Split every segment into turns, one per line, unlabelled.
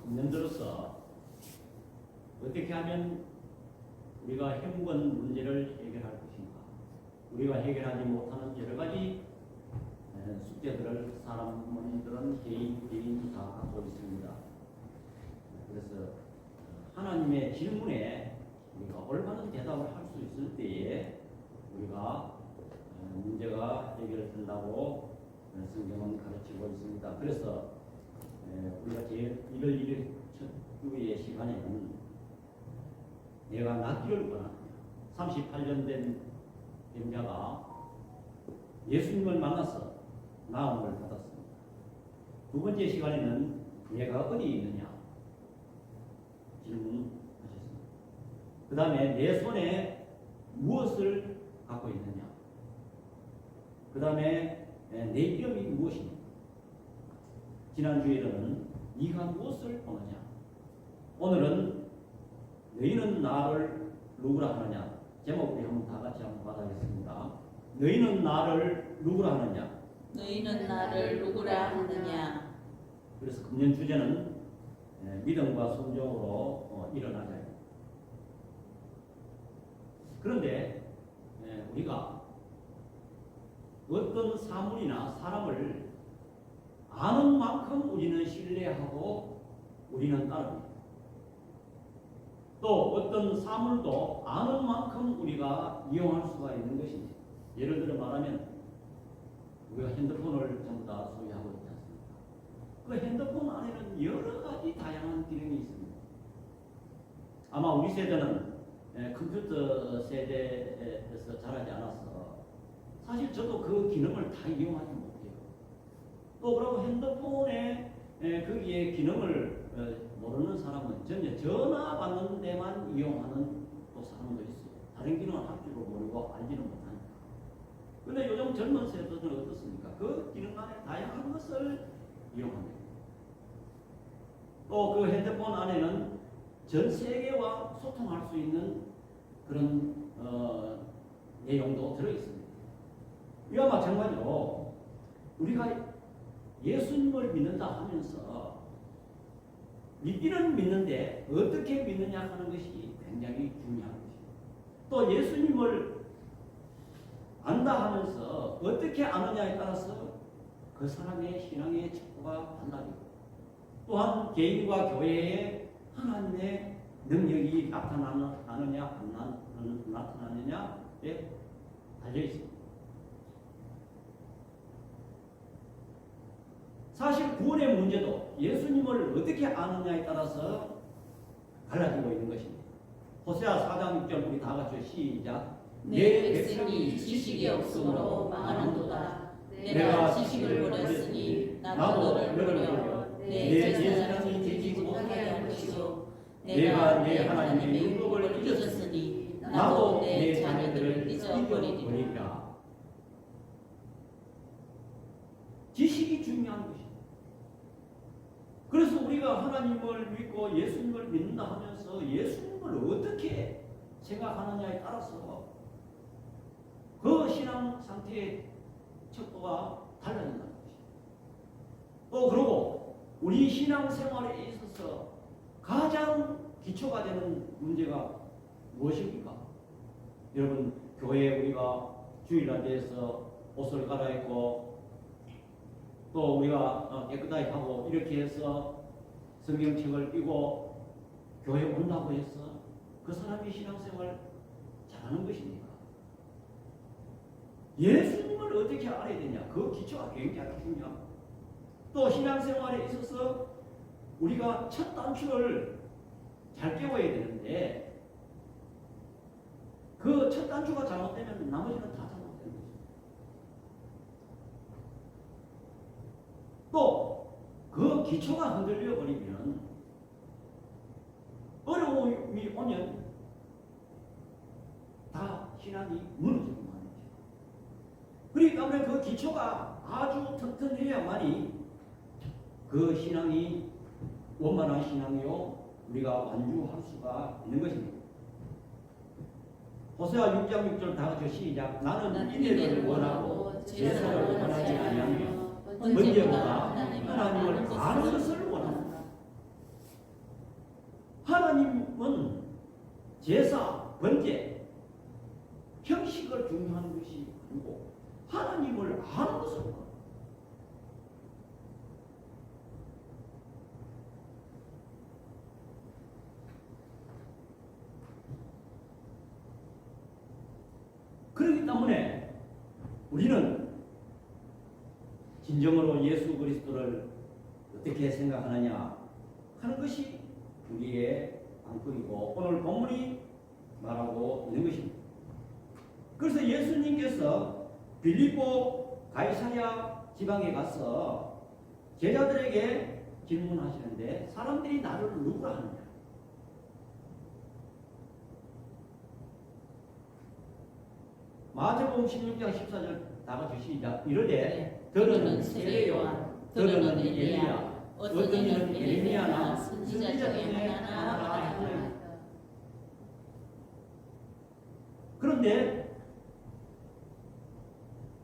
3년 들어서 어떻게 하면 우리가 행복한 문제를 해결할 것인가? 우리가 해결하지 못하는 여러 가지 숙제들을 사람들은 개인 다 갖고 있습니다. 그래서 하나님의 질문에 우리가 올바른 대답을 할 수 있을 때에 우리가 문제가 해결된다고 성경은 가르치고 있습니다. 그래서 우리가 제일 1월 1일 첫 주의 시간에는 내가 낫기를 원합니다. 38년 된 자가 예수님을 만나서 나음을 받았습니다. 두 번째 시간에는 내가 어디 있느냐 질문하셨습니다. 그 다음에 내 손에 무엇을 갖고 있느냐, 그 다음에 내 이름이 무엇입니까? 지난주에는 네가 무엇을 보느냐, 오늘은 너희는 나를 누구라 하느냐. 제목 우리 한번 다 같이 한번 받아보겠습니다. 너희는 나를 누구라 하느냐.
너희는 나를 누구라 하느냐.
그래서 금년 주제는 믿음과 순종으로 일어나자. 그런데 우리가 어떤 사물이나 사람을 아는 만큼 우리는 신뢰하고 우리는 따릅니다. 또 어떤 사물도 아는 만큼 우리가 이용할 수가 있는 것입니다. 예를 들어 말하면 우리가 핸드폰을 전부 다 소유하고 있지 않습니까? 그 핸드폰 안에는 여러 가지 다양한 기능이 있습니다. 아마 우리 세대는 컴퓨터 세대에서 자라지 않아서 사실 저도 그 기능을 다 이용하지 못해요. 또 그리고 핸드폰에 거기에 기능을 모르는 사람은 전화 받는 데만 이용하는 또 사람도 있어요. 다른 기능을 할 줄을 모르고 알지는 못하니까. 근데 요즘 젊은 세대들은 어떻습니까? 그 기능 안에 다양한 것을 이용합니다. 또 그 핸드폰 안에는 전 세계와 소통할 수 있는 그런 내용도 들어있습니다. 이와 마찬가지로 우리가 예수님을 믿는다 하면서 믿기는 믿는데 어떻게 믿느냐 하는 것이 굉장히 중요한 것입니다. 또 예수님을 안다 하면서 어떻게 아느냐에 따라서 그 사람의 신앙의 척도가 달라지고 또한 개인과 교회에 하나님의 능력이 나타나느냐 안 나타나느냐에 달려 있습니다. 사실 구원의 문제도 예수님을 어떻게 아느냐에 따라서 달라지고 있는 것입니다. 호세아 4장 6절 우리 다 같이 시작.
내 백성이 지식이 없으므로 망하는도다. 내가 지식을 버렸으니 나도 너를 버려 내 제사장이 되지 못하게 할 것이요 내가 내 하나님의 율법을 잊었으니 나도 내 자녀들을 잊어버리리라.
지식이 중요한 것입니다. 그래서 우리가 하나님을 믿고 예수님을 믿는다 하면서 예수님을 어떻게 생각하느냐에 따라서 그 신앙 상태의 척도가 달라진다는 것입니다. 또 그러고 우리 신앙 생활에 있어서 가장 기초가 되는 문제가 무엇입니까? 여러분, 교회에 우리가 주일날 대해서 옷을 갈아입고 또 우리가 깨끗하게 하고 이렇게 해서 성경책을 읽고 교회 온다고 해서 그 사람이 신앙생활 잘하는 것입니까? 예수님을 어떻게 알아야 되냐? 그 기초가 굉장히 중요합니다. 또 신앙생활에 있어서 우리가 첫 단추를 잘 깨워야 되는데 그 첫 단추가 잘못되면 나머지는 다 잘못되는 거죠. 또 그 기초가 흔들려 버리면 어려움이 오면 다 신앙이 무너지고 마는 거죠. 그렇기 때문에 그 기초가 아주 튼튼해야만이 그 신앙이 원만한 신앙이요 우리가 완주할 수가 있는 것입니다. 호세아 6장 6절 다 같이 시작. 나는 인애를 원하고 제사를 원하지 아니하며 번제보다 하나님을 아는 것을 원한다. 하나님은 제사, 번제, 형식을 중요한 것이 아니고 하나님을 아는 것을 원합니다. 그렇기 때문에 우리는 진정으로 예수 그리스도를 어떻게 생각하느냐 하는 것이 우리의 안건이고 오늘 본문이 말하고 있는 것입니다. 그래서 예수님께서 빌립보 가이사랴 지방에 가서 제자들에게 질문하시는데 사람들이 나를 누구라 하느냐? 마태복음 16장 14절 다 같이 시작. 이르되
너는 세례요한, 너는 엘리야, 어떤 이는 예레미야나 선지자 중에 하나라 하더라.
그런데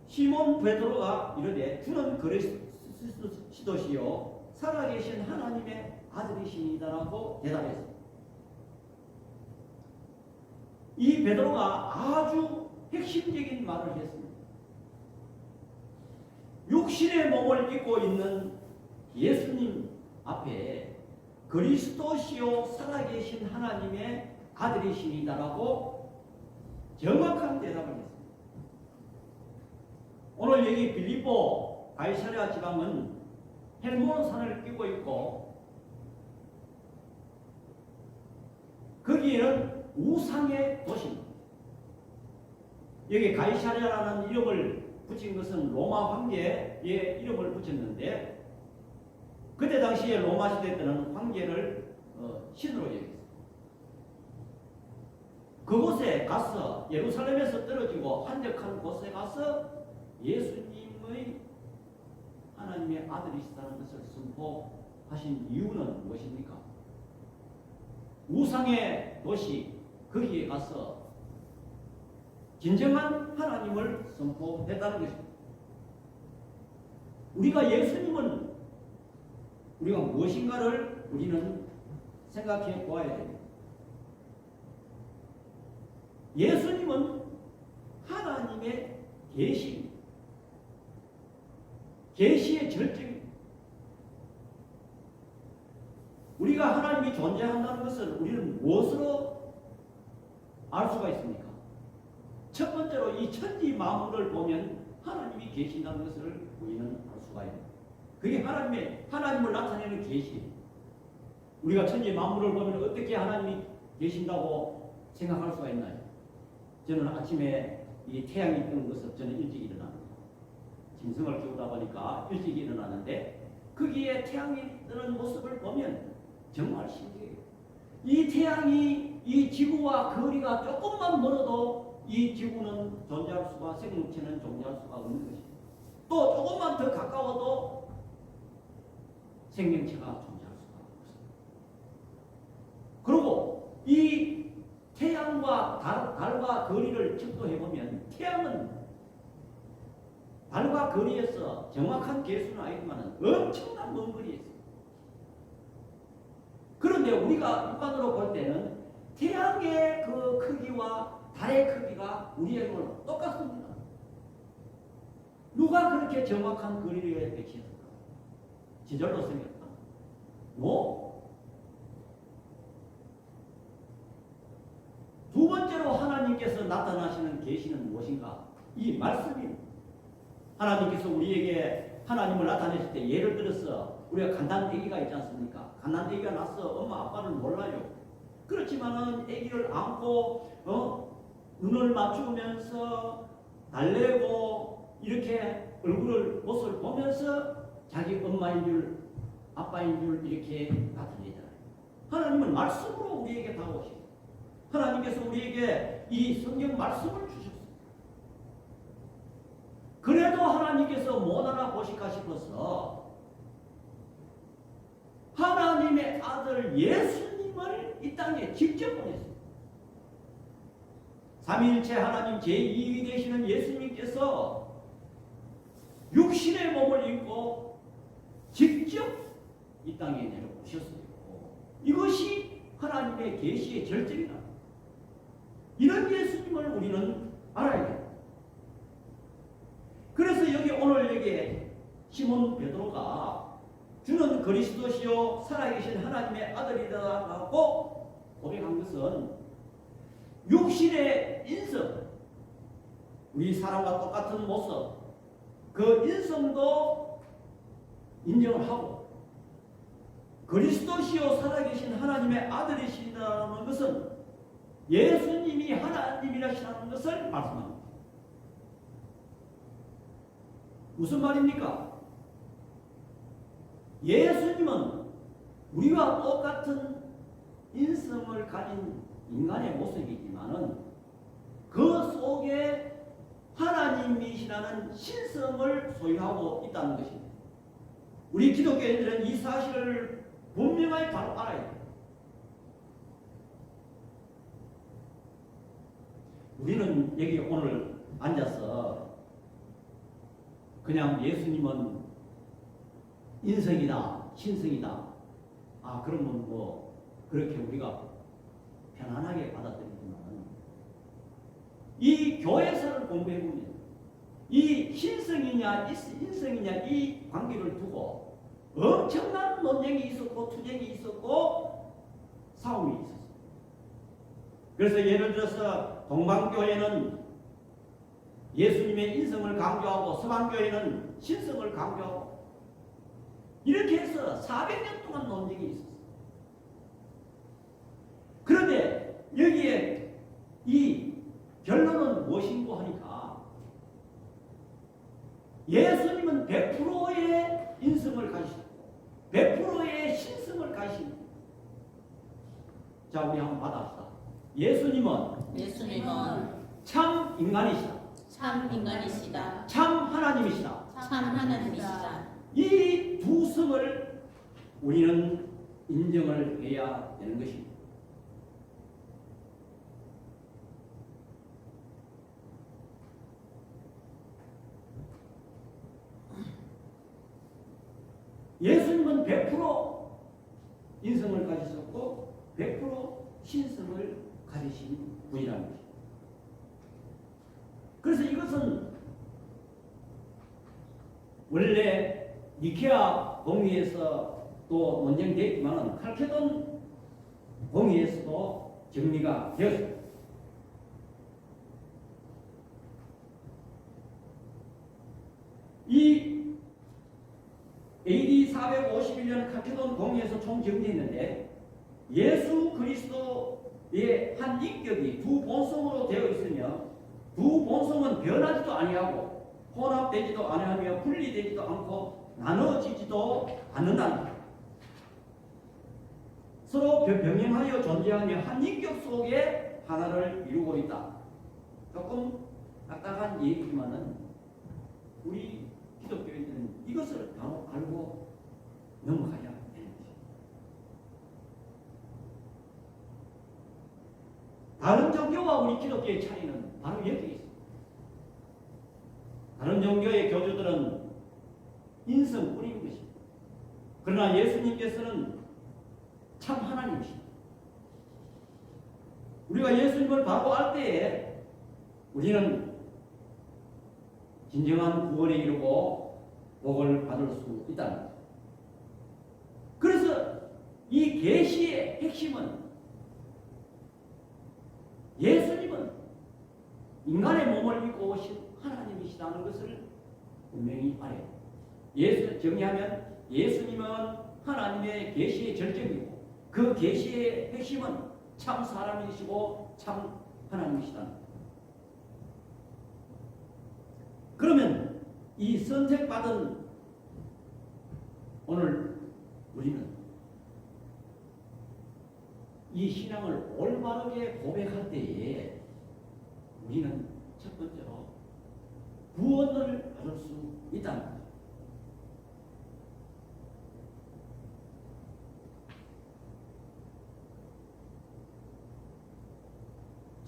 시몬 베드로가 이르되 주는 그리스도시요 살아계신 하나님의 아들이시니다라고 대답했습니다. 이 베드로가 아주 핵심적인 말을 했습니다. 육신의 몸을 입고 있는 예수님 앞에 그리스도시요 살아계신 하나님의 아들이시니다라고 정확한 대답을 했습니다. 오늘 여기 빌립보 가이사랴 지방은 헬몬산을 끼고 있고 거기에는 우상의 도시입니다. 여기 가이사랴라는 이름을 붙인 것은 로마 황제의 이름을 붙였는데 그때 당시에 로마 시대 때는 황제를 신으로 여겼습니다. 그곳에 가서 예루살렘에서 떨어지고 한적한 곳에 가서 예수님의 하나님의 아들이시다는 것을 선포하신 이유는 무엇입니까? 우상의 도시 거기에 가서 진정한 하나님을 선포했다는 것입니다. 우리가 예수님은 우리가 무엇인가를 우리는 생각해 보아야 됩니다. 예수님은 하나님의 계시입니다. 계시의 절정입니다. 우리가 하나님이 존재한다는 것을 우리는 무엇으로 알 수가 있습니까? 첫 번째로 이 천지 만물을 보면 하나님이 계신다는 것을 우리는 알 수가 있습니다. 그게 하나님을 나타내는 계시입니다. 우리가 천지 만물을 보면 어떻게 하나님이 계신다고 생각할 수가 있나요? 저는 아침에 이 태양이 뜨는 것을 저는 일찍 일어납니다. 짐승을 키우다 보니까 일찍 일어나는데 거기에 태양이 뜨는 모습을 보면 정말 신기해요. 이 태양이 이 지구와 거리가 조금만 멀어도 이 지구는 존재할 수가 생명체는 존재할 수가 없는 것입니다. 또 조금만 더 가까워도 생명체가 존재할 수가 없습니다. 그리고 이 태양과 달과 거리를 측도해보면 태양은 달과 거리에서 정확한 개수는 아니지만 엄청난 먼 거리에 있습니다. 그런데 우리가 육안으로 볼 때는 태양의 그 크기와 달의 크기가 우리하고 똑같습니다. 누가 그렇게 정확한 거리를 배치했을까? 지절로 생겼다. 두 번째로 하나님께서 나타나시는 계시는 무엇인가? 이 말씀입니다. 하나님께서 우리에게 하나님을 나타내실 때 예를 들어서 우리가 갓난아기가 있지 않습니까? 갓난아기가 나서 엄마 아빠를 몰라요. 그렇지만은 아기를 안고 눈을 맞추면서 달래고 이렇게 모습을 보면서 자기 엄마인 줄 아빠인 줄 이렇게 나타내잖아요. 하나님은 말씀으로 우리에게 다가오십니다. 하나님께서 우리에게 이 성경 말씀을 주셨습니다. 그래도 하나님께서 못 알아보실까 싶어서 하나님의 아들 예수님을 이 땅에 직접 보냈습니다. 삼위일체 하나님 제2위 되시는 예수님께서 육신의 몸을 입고 직접 이 땅에 내려오셨어요. 이것이 하나님의 계시의 절정이다. 이런 예수님을 우리는 알아야 돼요. 그래서 여기 오늘 여기에 시몬 베드로가 주는 그리스도시요 살아계신 하나님의 아들이라고 고백한 것은 육신의 인성, 우리 사람과 똑같은 모습, 그 인성도 인정을 하고 그리스도시요 살아계신 하나님의 아들이시라는 것은 예수님이 하나님이라시라는 것을 말씀합니다. 무슨 말입니까? 예수님은 우리와 똑같은 인성을 가진 인간의 모습이지만은 그 속에 하나님이시라는 신성을 소유하고 있다는 것입니다. 우리 기독교인들은 이 사실을 분명하게 바로 알아야 돼요. 우리는 여기 오늘 앉아서 그냥 예수님은 인성이다, 신성이다. 아, 그러면 뭐 그렇게 우리가 편안하게 받아들이지만 이 교회서를 공부해보면 이 신성이냐 인성이냐 이 관계를 두고 엄청난 논쟁이 있었고 투쟁이 있었고 싸움이 있었어요. 그래서 예를 들어서 동방교회는 예수님의 인성을 강조하고 서방교회는 신성을 강조하고 이렇게 해서 400년 동안 논쟁이 있었어요. 그런데 여기에 이 결론은 무엇인고 하니까 예수님은 100%의 인성을 가지시고 100%의 신성을 가지십니다. 자, 우리 한번 받아봅시다. 예수님은 참 인간이시다.
참 인간이시다.
참 하나님이시다.
참 하나님이시다.
이 두 성을 우리는 인정을 해야 되는 것입니다. 예수님은 100% 인성을 가지셨고 100% 신성을 가지신 분이라는 것입니다. 그래서 이것은 원래 니케아 공의에서 또 논쟁되었지만 칼케돈 공의에서도 정리가 되었습니다. 이 AD 451년 칼케돈 공의에서 총정리했는데 예수 그리스도의 한 인격이 두 본성으로 되어 있으며 두 본성은 변하지도 아니하고 혼합되지도 아니하며 분리되지도 않고 나눠지지도 않는다. 서로 병행하여 존재하며 한 인격 속에 하나를 이루고 있다. 조금 딱딱한 얘기지만은 우리 기독교인들은 이것을 바로 알고 넘어가야 되는 것입니다. 다른 종교와 우리 기독교의 차이는 바로 여기에 있습니다. 다른 종교의 교주들은 인성뿐인 것입니다. 그러나 예수님께서는 참 하나님이십니다. 우리가 예수님을 바로 알 때에 우리는 진정한 구원에 이르고 복을 받을 수 있다는 것입니다. 그래서 이 계시의 핵심은 예수님은 인간의 몸을 입고 오신 하나님이시라는 것을 분명히 알아요. 정리하면 예수님은 하나님의 계시의 절정이고 그 계시의 핵심은 참 사람이시고 참 하나님이시다. 그러면 이 선택받은 오늘 우리는 이 신앙을 올바르게 고백할 때에 우리는 첫 번째로 구원을 받을 수 있다는 거죠.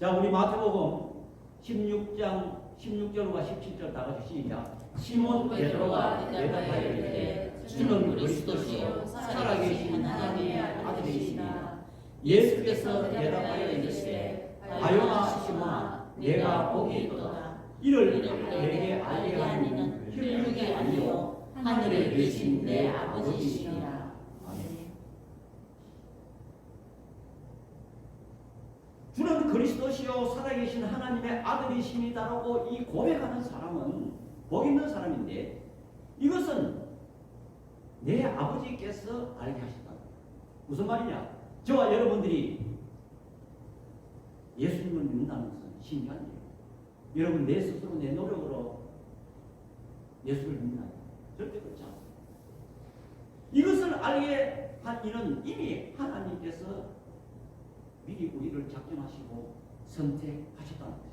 자, 우리 마태복음 16장 16절과 17절 다 같이 시작. 시몬 베드로가 대답하여 이르되 주는 그리스도시요 살아계신 하나님의 아들이시니 예수께서 대답하여 이르시되 바요나 시몬아 내가 복이 있도다. 이를 내게 알게 하는 이는 혈육이 아니요 하늘에 계신 내 아버지시니라. 아멘. 주는 그리스도시요 살아계신 하나님의 아들이십니다라고 이 고백하는 사람은 복 있는 사람인데, 이것은 내 아버지께서 알게 하셨다. 무슨 말이냐? 저와 여러분들이 예수님을 믿는다는 것은 신기한 일이에요. 여러분 내 스스로 내 노력으로 예수를 믿나요? 절대 그렇지 않습니다. 이것을 알게 한 이는 이미 하나님께서 미리 우리를 작정하시고 선택하셨다는 거죠.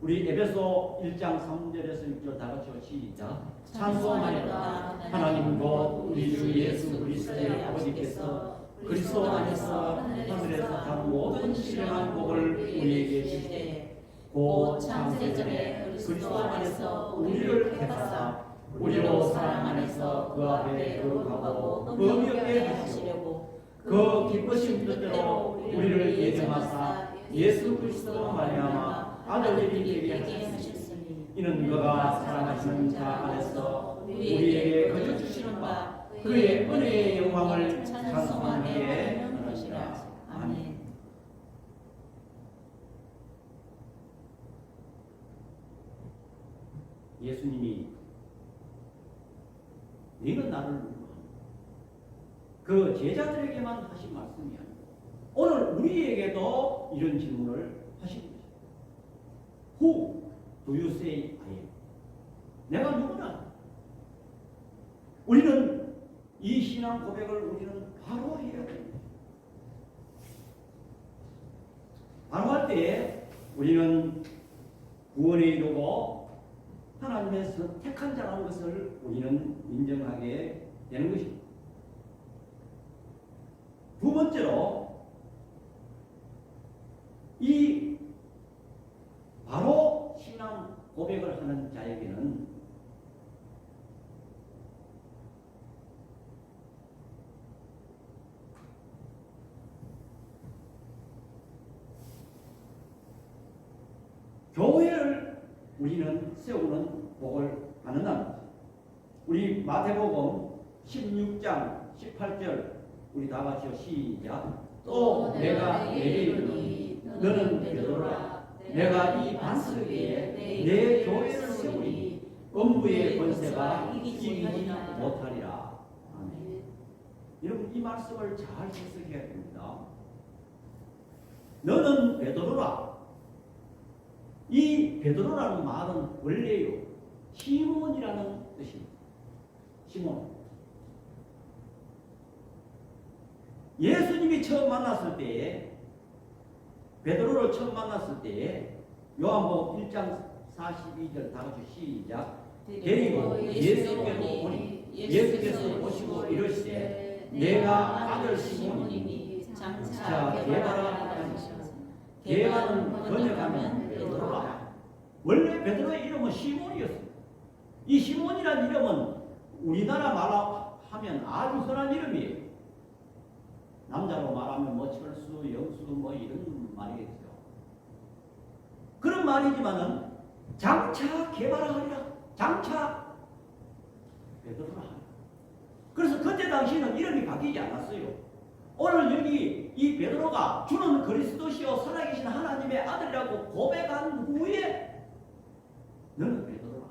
우리 에베소 1장 3절에서 6절 다 같이 시작. 찬송하리로다. 하나님 곧 우리 주 예수 그리스도의 아버지께서 그리스도 안에서 하늘에서 단 모든 신령한 복을 우리에게 주시되 곧 창세전에 그리스도 안에서 우리를 택하사 우리로 사랑 안에서 그 앞에 거룩하고 흠이 없게 하시려고 그 기쁘신 뜻대로 우리를 예정하사 예수 그리스도로 말미암아 아들들이 되게 하셨으니 이는 그가 사랑하시는 자 안에서 우리에게 거저 주시는 바 그의 은혜의 영광을 찬송하기에 하는 것이라. 아멘. 예수님이 너희는 나를 누구하냐? 그 제자들에게만 하신 말씀이 아니고 오늘 우리에게도 이런 질문을 하신 거죠. Who do you say I am? 내가 누구냐? 우리는 이 신앙 고백을 우리는 바로 해야 됩니다. 바로 할 때 우리는 구원에 이르고 하나님의 선택한 자라는 것을 우리는 인정하게 되는 것입니다. 두 번째로 이 바로 신앙 고백을 하는 자에게는 교회를 우리는 세우는 복을 받는다는 거죠. 우리 마태복음 16장 18절 우리 다 같이요 시작. 또 내가 내게 이르노니 너는 베드로라. 내가 이 반석 위에 내 교회를 세우니 음부의 권세가 이기지 못하리라. 아멘. 여러분 이 말씀을 잘 해석해야 됩니다. 너는 베드로라. 이 베드로라는 말은 원래요 시몬이라는 뜻입니다. 시몬. 예수님이 처음 만났을 때에 베드로를 처음 만났을 때에 요한복음 1장 42절 다 같이 시작. 데리고 예수께로 오니 예수께서 보시고 이르시되 내가 아들 시몬이니 장차 게바라 하시면서 게바는 번역하면 베드로라. 원래 베드로의 이름은 시몬이었습니다. 이 시몬이라는 이름은 우리나라 말하면 아주 흔한 이름이에요. 남자로 말하면 뭐 철수, 영수 뭐 이런 말이겠죠. 그런 말이지만은 장차 개발하리라. 장차 베드로라. 그래서 그때 당시에는 이름이 바뀌지 않았어요. 오늘 여기 이 베드로가 주는 그리스도시요 살아계신 하나님의 아들이라고 고백한 후에 너는 베드로라.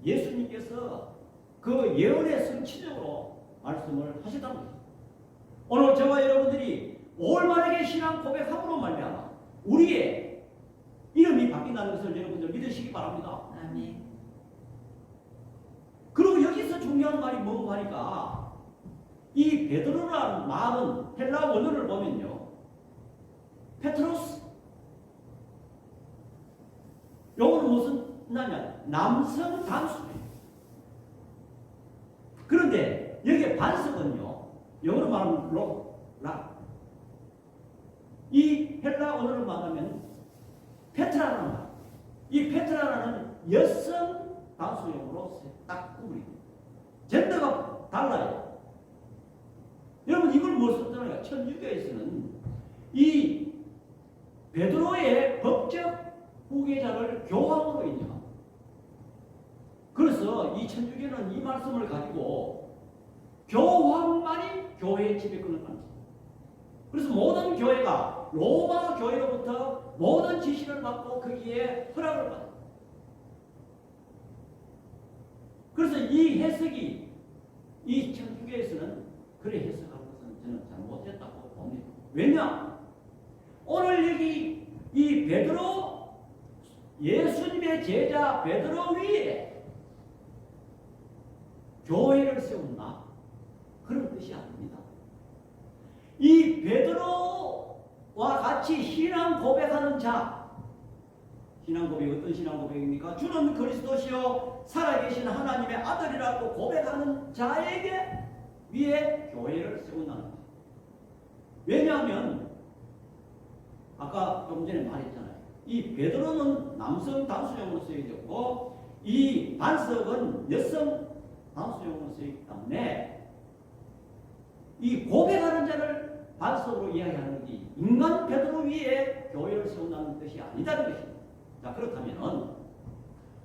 예수님께서 그 예언의 성취적으로 말씀을 하셨다는 거죠. 오늘 저와 여러분들이 올바르게 신앙 고백함으로 말미암아 우리의 이름이 바뀐다는 것을 여러분들 믿으시기 바랍니다.
아멘.
그리고 여기서 중요한 말이 뭔가 하니까 이 베드로라는 말은 헬라 원어를 보면요 페트로스 요거는 무슨 뜻이냐 남성 단수예요. 그런데 여기에 반석은요 영어로 말하면 라. 이 헬라 언어를 말하면 페트라라는 말. 이 페트라라는 여성 단수용으로 딱 구분입니다. 젠더가 달라요. 여러분 이걸 무엇으로 떠나요? 천주교에서는 이 베드로의 법적 후계자를 교황으로 인정합니다. 그래서 이 천주교는 이 말씀을 가지고 교황만이 교회의 지배권을 갖습니다. 그래서 모든 교회가 로마 교회로부터 모든 지시를 받고 거기에 허락을 받아요. 그래서 이 해석이 이 천주교에서는 그래 해석한 것은 저는 잘못했다고 봅니다. 왜냐? 오늘 여기 이 베드로 예수님의 제자 베드로 위에 교회를 세운다? 그런 뜻이 아닙니다. 이 베드로와 같이 신앙 고백하는 자, 신앙 고백이 어떤 신앙 고백입니까? 주는 그리스도시요 살아계신 하나님의 아들이라고 고백하는 자에게 위에 교회를 세운다는 거예요. 왜냐하면 아까 좀 전에 말했잖아요. 이 베드로는 남성 단수형으로 쓰여졌고 이 반석은 여성 단수형으로 쓰여있기 때문에 이 고백하는 자를 반석으로 이야기하는 것이 인간 베드로 위에 교회를 세운다는 뜻이 아니다는 것입니다. 자, 그렇다면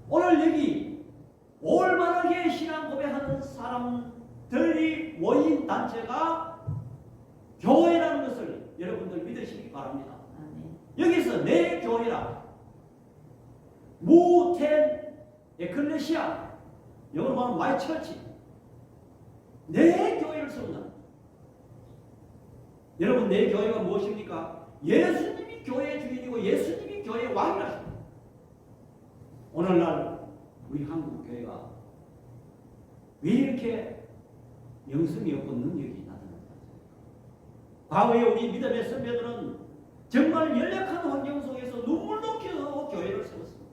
오늘 여기 올바르게 신앙 고백하는 사람들이 모인 단체가 교회라는 것을 여러분들 믿으시기 바랍니다. 여기서 내 교회라 무텐 에클레시아 영어로 말하면 마이 처치 내 교회를 세운다. 여러분 내 교회가 무엇입니까? 예수님이 교회의 주인이고 예수님이 교회의 왕이라십니다. 오늘날 우리 한국 교회가 왜 이렇게 영성이 없고 능력이 나타났습니까? 과거에 우리 믿음의 선배들은 정말 연약한 환경 속에서 눈물로 기도하고 교회를 세웠습니다.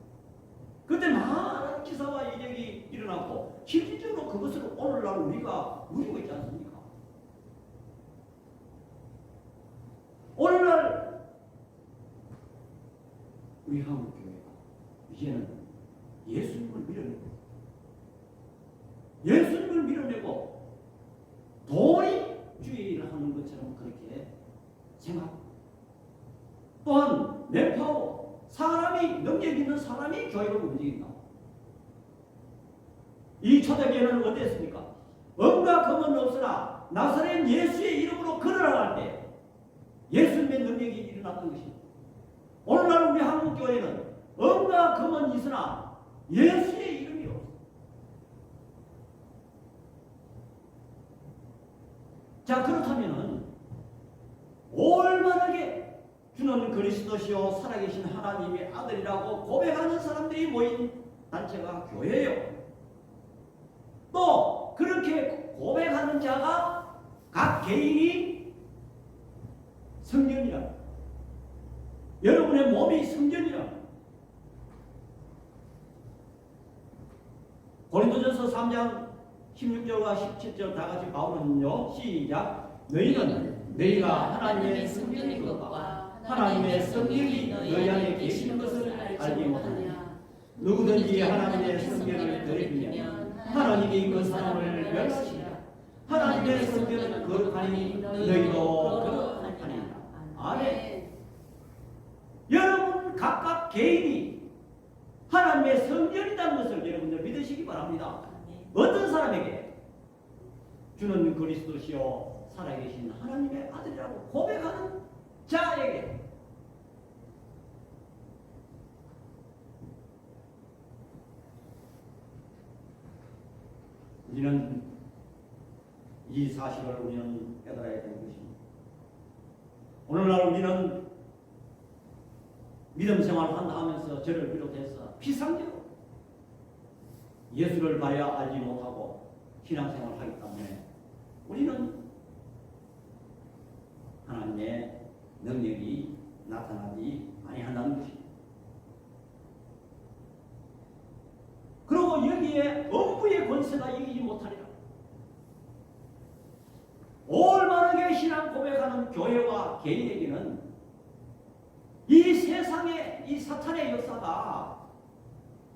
그때 많은 기사와 이적이 일어났고 실질적으로 그것을 오늘날 우리가 누리고 있지 않습니까? 오늘날 우리 한국 교회가 이제는 예수님을 밀어내고 도리주의를 하는 것처럼 그렇게 생각합니다. 또한 뇌파워 사람이 능력 있는 사람이 교회를 움직인다. 이 초대교회는 어땠습니까? 은과 금은 없으나 나사렛 예수의 이름으로 걸어나갈 때 예수님의 능력이 일어났던 것입니다. 오늘날 우리 한국 교회는 은과 금은 있으나 예수의 이름이 없습니다. 자, 그렇다면은 올바르게 주는 그리스도시요 살아계신 하나님의 아들이라고 고백하는 사람들이 모인 단체가 교회예요. 또 그렇게 고백하는 자가 각 개인이 성전이라, 여러분의 몸이 성전이라. 고린도전서 3장 16절과 17절 다 같이 바울은요 시작. 너희가 하나님의 성전인 것과 하나님의 성령이 너희 안에 계시는 것을 알지 못하느냐. 누구든지 하나님의 성전을 더럽히면 하나님이 그 사람을 멸하시리라. 하나님의 성전은 거룩하니 너희도 거룩하니라. 아멘. 여러분 각각 개인이 하나님의 성전이라는 것을 여러분들 믿으시기 바랍니다. 어떤 사람에게? 주는 그리스도시요 살아계신 하나님의 아들이라고 고백하는 자에게. 우리는 이 사실을 우리는 깨달아야 되는 것입니다. 오늘날 우리는 믿음 생활을 한다 하면서 저를 비롯해서 피상적으로 예수를 봐야 알지 못하고 신앙생활을 하기 때문에 우리는 하나님의 능력이 나타나지 아니한다는 것입니다. 그리고 여기에 엄부의 권세가 이기지 못하리라. 올바르게 신앙 고백하는 교회와 개인에게는 이 세상의 이 사탄의 역사가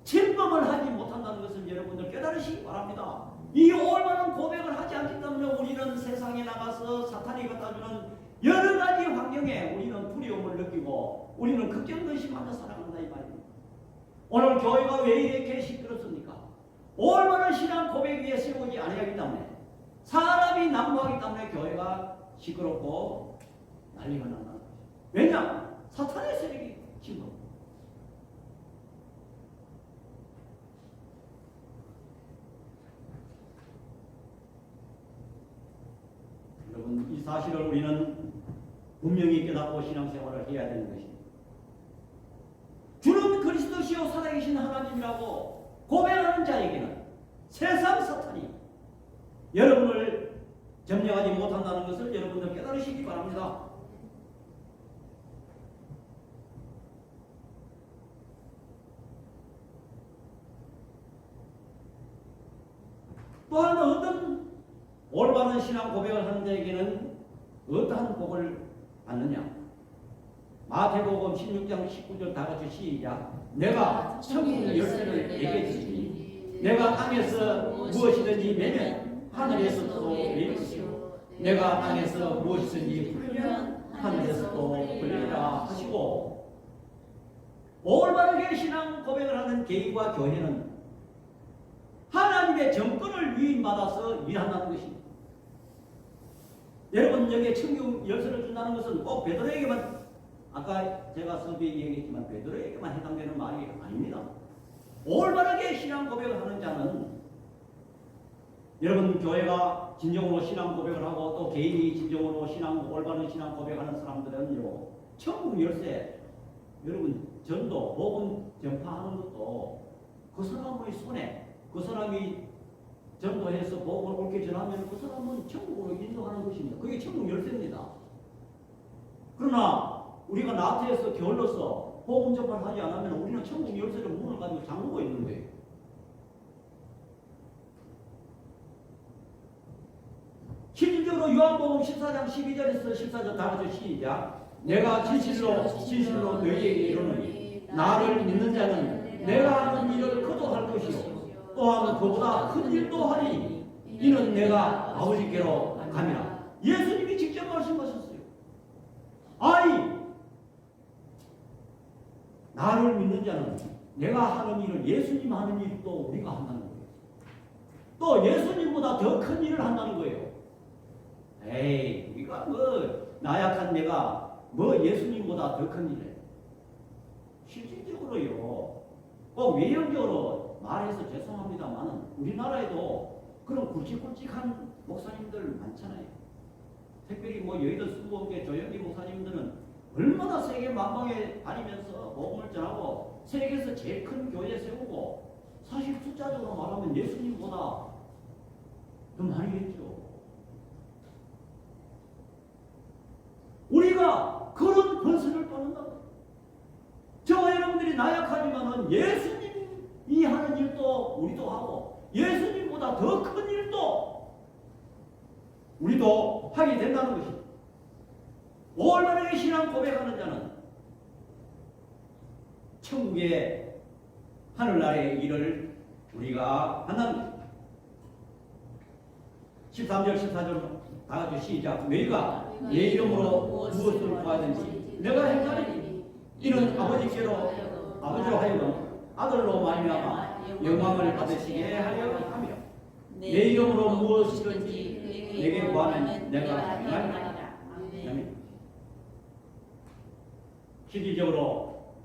침범을 하지 못한다는 것을 여러분들 깨달으시기 바랍니다. 이 올바른 고백을 하지 않기 때문에 우리는 세상에 나가서 사탄이 갖다주는 여러 가지 환경에 우리는 두려움을 느끼고 우리는 극경근심하며 살아간다 이 말입니다. 오늘 교회가 왜 이렇게 시끄럽습니까? 올바른 신앙 고백 위에 세우지 아니하기 때문에 사람이 난무하기 때문에 교회가 시끄럽고 난리가 난다는 거죠. 왜냐? 사탄의 세력이 침범. 여러분, 이 사실을 우리는 분명히 깨닫고 신앙생활을 해야 되는 것입니다. 주는 그리스도시요 살아계신 하나님이라고 고백하는 자에게는 세상 사탄이 여러분을 점령하지 못한다는 것을 여러분들 깨달으시기 바랍니다. 또한 어떤 올바른 신앙 고백을 하는 자에게는 어떠한 복을 받느냐? 마태복음 16장 19절 다 같이 시작. 내가 천국 열쇠를 내게 주시니 내가 땅에서 무엇이든지 매면 하늘에서도 내릴 것이요 내가 땅에서 무엇이든지 풀면 하늘에서도 풀리라 하시고, 올바르게 신앙 고백을 하는 개인과 교회는 하나님의 정권을 위임받아서 일한다는 것입니다. 여러분, 여기에 천국 열쇠를 준다는 것은 꼭 베드로에게만, 아까 제가 서두에 얘기했지만 베드로에게만 해당되는 말이 아닙니다. 올바르게 신앙 고백을 하는 자는, 여러분 교회가 진정으로 신앙 고백을 하고 또 개인이 진정으로 올바른 신앙 고백하는 사람들은요, 천국 열쇠, 여러분 전도, 복음 전파하는 것도 그 사람의 손에, 그 사람이 전도해서 복음을 옳게 전하면 그 사람은 천국으로 인도하는 것입니다. 그게 천국 열쇠입니다. 그러나 우리가 나태해서 게을러서 복음 전파를 하지 않으면 우리는 천국 열쇠를 문을 가지고 잠그고 있는 거예요. 실질적으로 요한복음 14장 12절에서 14절 다 같이 시작. 내가 진실로 너희에게 이르노니 나를 믿는 자는 내가 하는 일을 그도 할 것이요 또한 그보다 큰 일도 하리니 이는 내가 아버지께로 감이라. 예수님이 직접 말씀하셨어요. 아니, 나를 믿는 자는 내가 하는 일을, 예수님 하는 일도 우리가 한다는 거예요. 또 예수님보다 더 큰 일을 한다는 거예요. 에이, 우리가 나약한 내가 예수님보다 더 큰 일을 해. 실질적으로요, 꼭 외형적으로 말해서 죄송합니다만 우리나라에도 그런 굵직굵직한 목사님들 많잖아요. 특별히 여의도 수목의 조영기 목사님들은 얼마나 세계 만방에 다니면서 복음을 전하고 세계에서 제일 큰 교회 세우고, 사실 숫자적으로 말하면 예수님보다 더 많이 했죠. 우리가 그런 번스를 떠난다. 저와 여러분들이 나약하지만은 예수님이 하는 일도 우리도 하고 예수님보다 더 큰 일도 우리도 하게 된다는 것입니다. 올바르게 신앙 고백하는 자는 천국의 하늘나라의 일을 우리가 한다는 것입니다. 13절 14절 다 같이 시작. 너희가 내 이름으로 무엇을 구하든지 내가 행하리니 이는 아버지로 하여금 아들로 말미암아 영광을 받으시게 하려 함이라. 내 이름으로 무엇이든지 내게 구하면 내가 행하리라. 실질적으로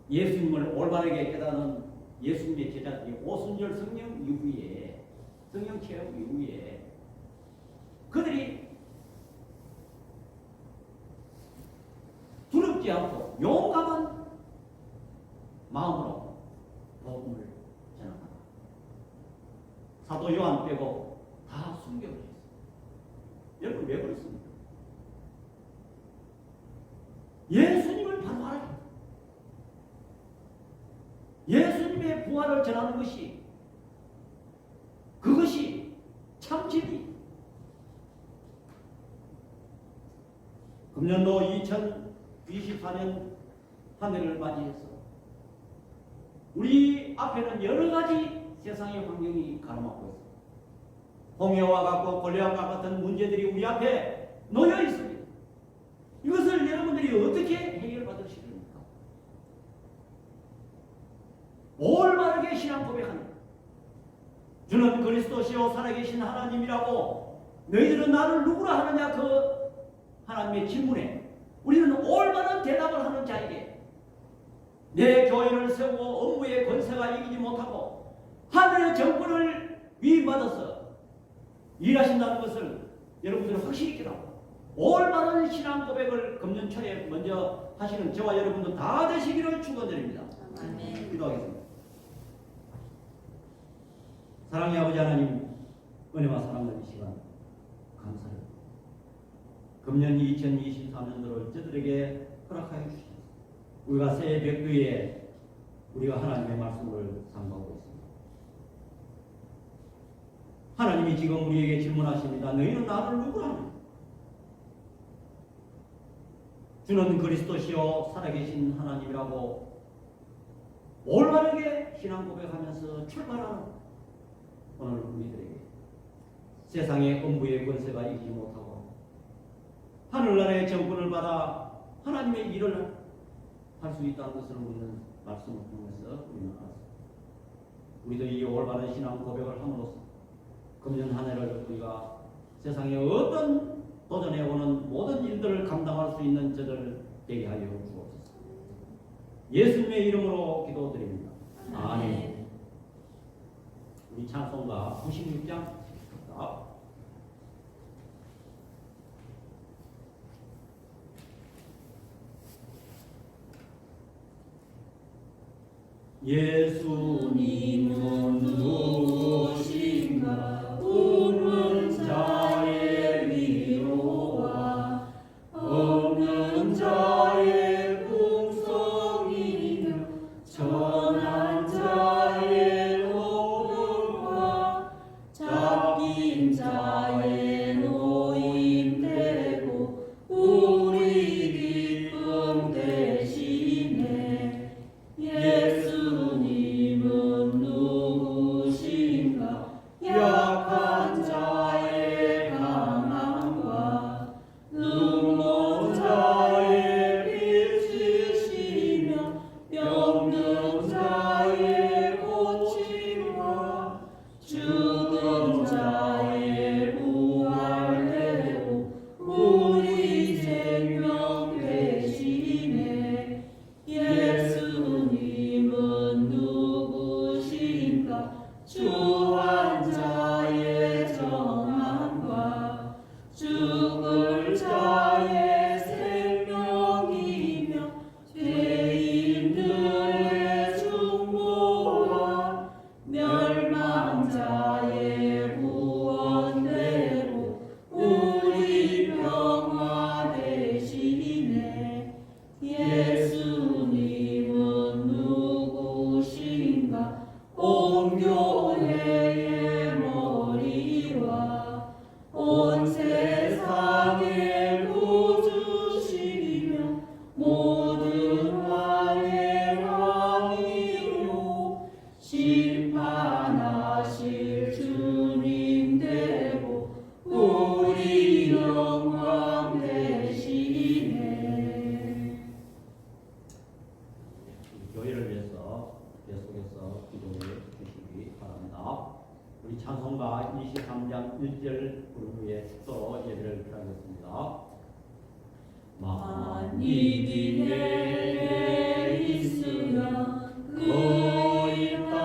예수님을 올바르게 깨닫는 예수님의 제자들이 오순절 성령 이후에, 성령 체험 이후에 그들이 두렵지 않고 용감한 마음으로 복음을 전합니다. 사도 요한 빼고 다 순교를 했어요. 여러분 왜 그렇습니까? 예수님을 바로 알아요. 예수님의 부활을 전하는 것이, 그것이 참 진리. 금년도 2024년 한 해를 맞이해서 우리 앞에는 여러 가지 세상의 환경이 가로막고 있습니다. 홍해와 같고 골리앗과 같은 문제들이 우리 앞에 놓여 있습니다. 이것을 여러분들이 어떻게 해결받으시렵니까? 올바르게 신앙 고백하는 주는 그리스도시요 살아계신 하나님이라고 너희들은 나를 누구라 하느냐 그 하나님의 질문에 우리는 올바른 대답을 하는 자에게 내 교회를 세우고 업무의 권세가 이기지 못하고 하늘의 정권을 위임받아서 일하신다는 것을 여러분들은 확실히 있게 하고 올바른 신앙 고백을 금년초에 먼저 하시는 저와 여러분도 다 되시기를 축원드립니다.
아멘.
기도하겠습니다. 사랑의 아버지 하나님, 은혜와 사랑을 이 시간 감사합니다. 금년 2023년도를 저들에게 허락하여 주시옵소서. 우리가 새해 벽두에 우리가 하나님의 말씀을 상고하고 있습니다. 하나님이 지금 우리에게 질문하십니다. 너희는 나를 누구라 하느냐? 주는 그리스도시요 살아계신 하나님이라고 올바르게 신앙 고백하면서 출발하는 오늘 우리들에게 세상의 음부의 권세가 이기지 못하고 하늘나라의 정권을 받아 하나님의 일을 할 수 있다는 것을 우리는 말씀을 통해서 우리는 알았습니다. 우리도 이 올바른 신앙 고백을 함으로써 금년 한 해를 우리가 세상에 어떤 도전해 오는 모든 일들을 감당할 수 있는 저들 되게 하여 주옵소서. 예수님의 이름으로 기도드립니다. 아멘. 우리 찬송가 96장
예수님은 누구신가? 웃는 자의 위로와 없는 자의 풍성이며 전한 자의 복음과 잡힌 자의 노임되고 우리 기쁨 되시네. 예수님은 누구신가? 약한 자의 강함과 눈먼 자의 빛이시며 병든 자의 고침과 죽은 자의 부활되고 우리 생명 되시네. 예수님은 누구신가? 주한 자의 정함과 죽을 자의 생명이며 죄인들의 중보와 멸망자의 구원되고 우리 평화 되시네. 예수님은 누구신가? 온 교회의 머리와 온 세상의 구주시며 모든 왕의 왕이요 심판하실 주님 되고 우리 영광 되시네.
교회를 위해서 계속해서 기도해 주시기 바랍니다. 우리 찬송가 23장 1절 부른 후에 축도로 예배를 드리겠습니다.
만입이 내게 있으면 그 있다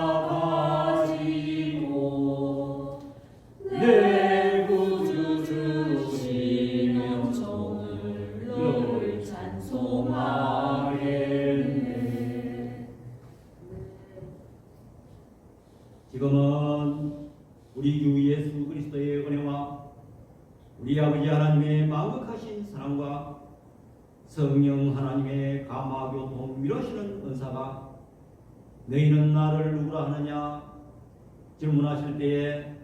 가지고 내 구주 주신 은총을 늘 찬송하겠네.
지금은 우리 주 예수 그리스도의 은혜와 우리 아버지 하나님의 만극하신 사랑과 성령 하나님의 감화교통 위로하시는 은사가 너희는 나를 누구라 하느냐 질문하실 때에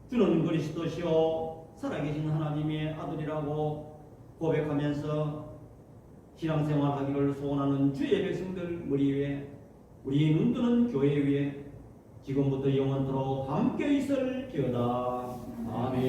주는 그리스도시요 살아계신 하나님의 아들이라고 고백하면서 신앙생활하기를 소원하는 주의 백성들 머리 위에 우리 눈뜨는 교회 위에 지금부터 영원토록 함께 있을지어다. 아멘.